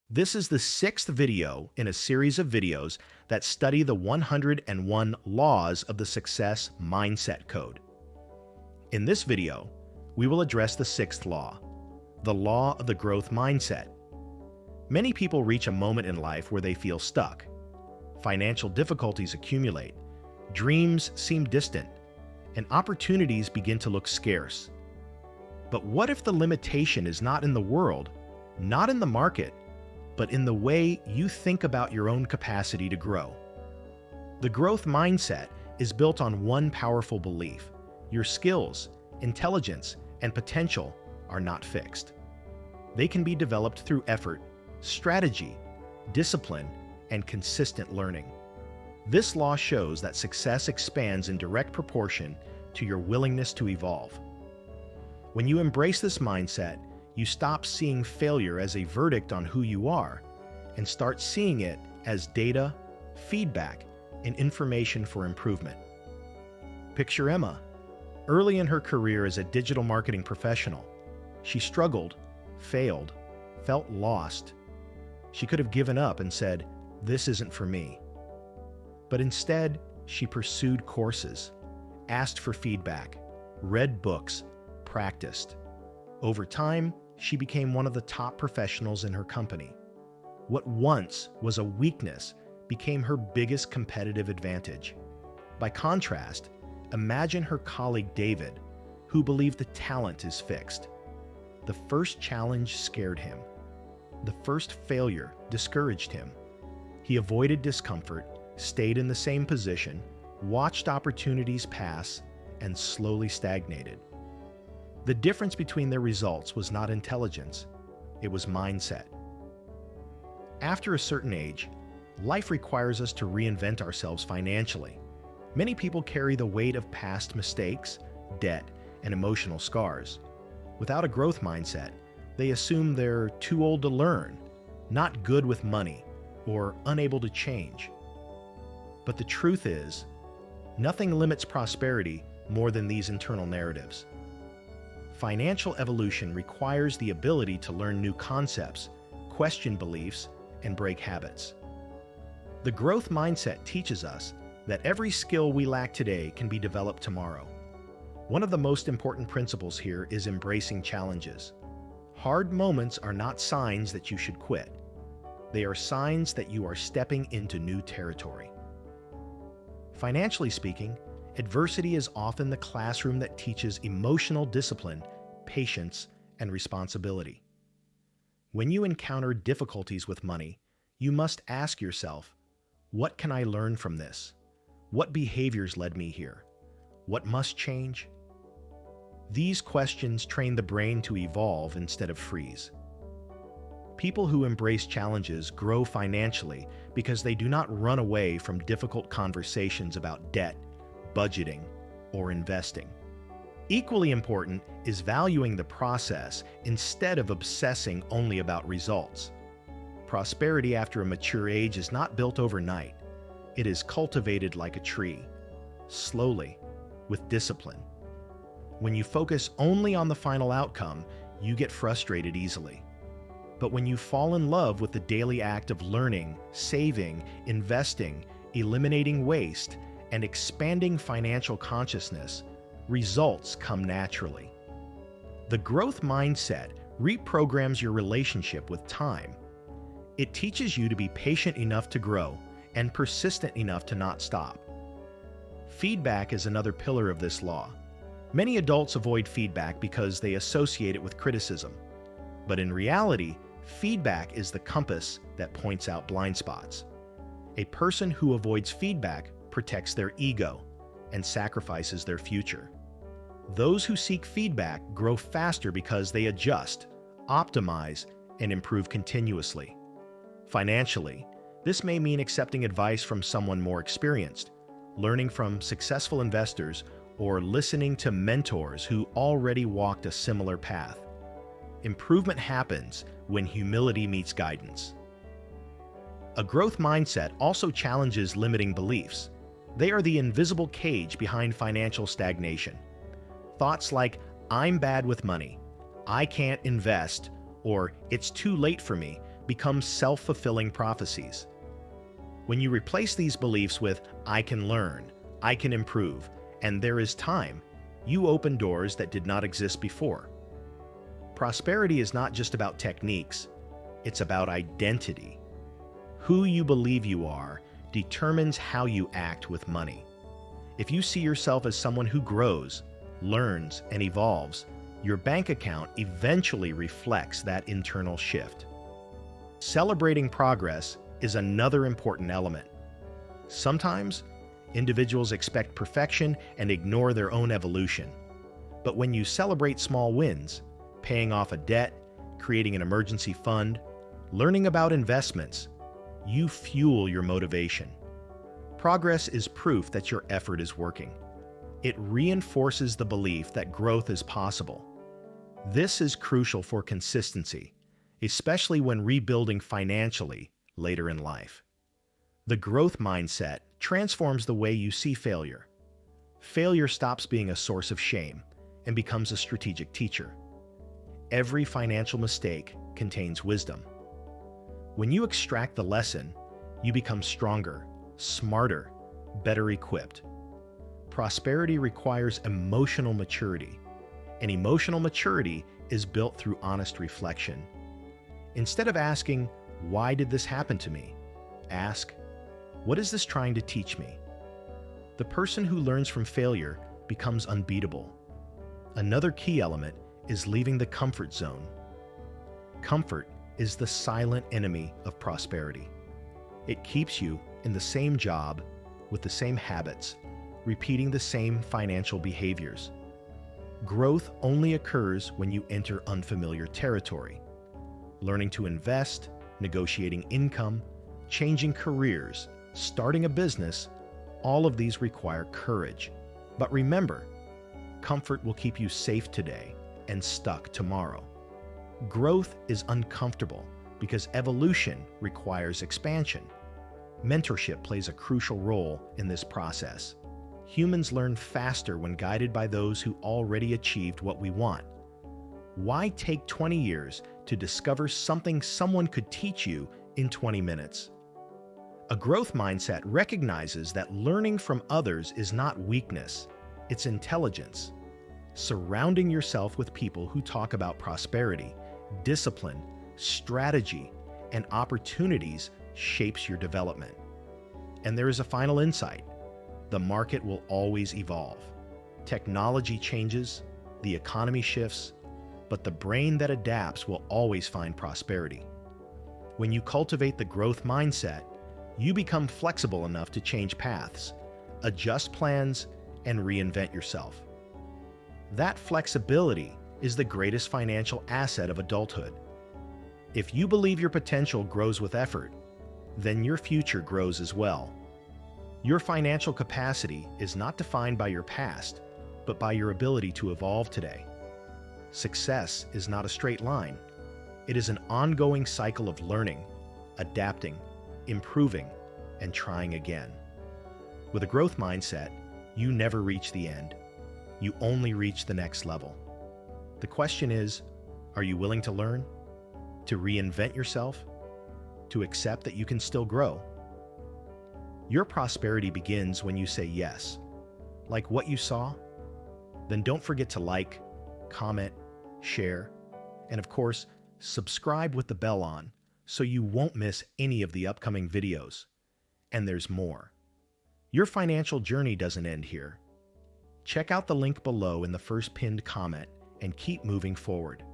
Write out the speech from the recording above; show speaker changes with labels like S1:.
S1: This is the sixth video in a series of videos that study the 101 laws of the success mindset code. In this video, we will address the sixth law, the law of the growth mindset. Many people reach a moment in life where they feel stuck. Financial difficulties accumulate, dreams seem distant, and opportunities begin to look scarce. But what if the limitation is not in the world, not in the market, but in the way you think about your own capacity to grow? The growth mindset is built on one powerful belief: your skills, intelligence, and potential are not fixed. They can be developed through effort, strategy, discipline, and consistent learning. This law shows that success expands in direct proportion to your willingness to evolve. When you embrace this mindset, you stop seeing failure as a verdict on who you are and start seeing it as data, feedback, and information for improvement. Picture Emma. Early in her career as a digital marketing professional, she struggled, failed, felt lost. She could have given up and said, "This isn't for me." But instead, she pursued courses, asked for feedback, read books, practiced. Over time, she became one of the top professionals in her company. What once was a weakness became her biggest competitive advantage. By contrast, imagine her colleague David, who believed the talent is fixed. The first challenge scared him. The first failure discouraged him. He avoided discomfort, stayed in the same position, watched opportunities pass, and slowly stagnated. The difference between their results was not intelligence, it was mindset. After a certain age, life requires us to reinvent ourselves financially. Many people carry the weight of past mistakes, debt, and emotional scars. Without a growth mindset, they assume they're too old to learn, not good with money, or unable to change. But the truth is, nothing limits prosperity more than these internal narratives. Financial evolution requires the ability to learn new concepts, question beliefs, and break habits. The growth mindset teaches us that every skill we lack today can be developed tomorrow. One of the most important principles here is embracing challenges. Hard moments are not signs that you should quit. They are signs that you are stepping into new territory. Financially speaking, adversity is often the classroom that teaches emotional discipline, patience, and responsibility. When you encounter difficulties with money, you must ask yourself, what can I learn from this? What behaviors led me here? What must change? These questions train the brain to evolve instead of freeze. People who embrace challenges grow financially because they do not run away from difficult conversations about debt, budgeting, or investing. Equally important is valuing the process instead of obsessing only about results. Prosperity after a mature age is not built overnight. It is cultivated like a tree, slowly, with discipline. When you focus only on the final outcome, you get frustrated easily. But when you fall in love with the daily act of learning, saving, investing, eliminating waste, and expanding financial consciousness, results come naturally. The growth mindset reprograms your relationship with time. It teaches you to be patient enough to grow and persistent enough to not stop. Feedback is another pillar of this law. Many adults avoid feedback because they associate it with criticism. But in reality, feedback is the compass that points out blind spots. A person who avoids feedback protects their ego and sacrifices their future. Those who seek feedback grow faster because they adjust, optimize, and improve continuously. Financially, this may mean accepting advice from someone more experienced, learning from successful investors, or listening to mentors who already walked a similar path. Improvement happens when humility meets guidance. A growth mindset also challenges limiting beliefs. They are the invisible cage behind financial stagnation. Thoughts like, "I'm bad with money," "I can't invest," or "it's too late for me," become self-fulfilling prophecies. When you replace these beliefs with "I can learn," "I can improve," and "there is time," you open doors that did not exist before. Prosperity is not just about techniques, it's about identity. Who you believe you are determines how you act with money. If you see yourself as someone who grows, learns, and evolves, your bank account eventually reflects that internal shift. Celebrating progress is another important element. Sometimes, individuals expect perfection and ignore their own evolution. But when you celebrate small wins, paying off a debt, creating an emergency fund, learning about investments, you fuel your motivation. Progress is proof that your effort is working. It reinforces the belief that growth is possible. This is crucial for consistency, especially when rebuilding financially later in life. The growth mindset transforms the way you see failure. Failure stops being a source of shame and becomes a strategic teacher. Every financial mistake contains wisdom. When you extract the lesson, you become stronger, smarter, better equipped. Prosperity requires emotional maturity, and emotional maturity is built through honest reflection. Instead of asking, "Why did this happen to me?" ask, "What is this trying to teach me?" The person who learns from failure becomes unbeatable. Another key element is leaving the comfort zone. Comfort is the silent enemy of prosperity. It keeps you in the same job, with the same habits, repeating the same financial behaviors. Growth only occurs when you enter unfamiliar territory. Learning to invest, negotiating income, changing careers, starting a business, all of these require courage. But remember, comfort will keep you safe today and stuck tomorrow. Growth is uncomfortable because evolution requires expansion. Mentorship plays a crucial role in this process. Humans learn faster when guided by those who already achieved what we want. Why take 20 years to discover something someone could teach you in 20 minutes? A growth mindset recognizes that learning from others is not weakness, it's intelligence. Surrounding yourself with people who talk about prosperity, discipline, strategy, and opportunities shapes your development. And there is a final insight. The market will always evolve. Technology changes, the economy shifts, but the brain that adapts will always find prosperity. When you cultivate the growth mindset, you become flexible enough to change paths, adjust plans, and reinvent yourself. That flexibility is the greatest financial asset of adulthood. If you believe your potential grows with effort, then your future grows as well. Your financial capacity is not defined by your past, but by your ability to evolve today. Success is not a straight line. It is an ongoing cycle of learning, adapting, improving, and trying again. With a growth mindset, you never reach the end. You only reach the next level. The question is, are you willing to learn? To reinvent yourself? To accept that you can still grow? Your prosperity begins when you say yes. Like what you saw? Then don't forget to like, comment, share, and of course, subscribe with the bell on so you won't miss any of the upcoming videos. And there's more. Your financial journey doesn't end here. Check out the link below in the first pinned comment and keep moving forward.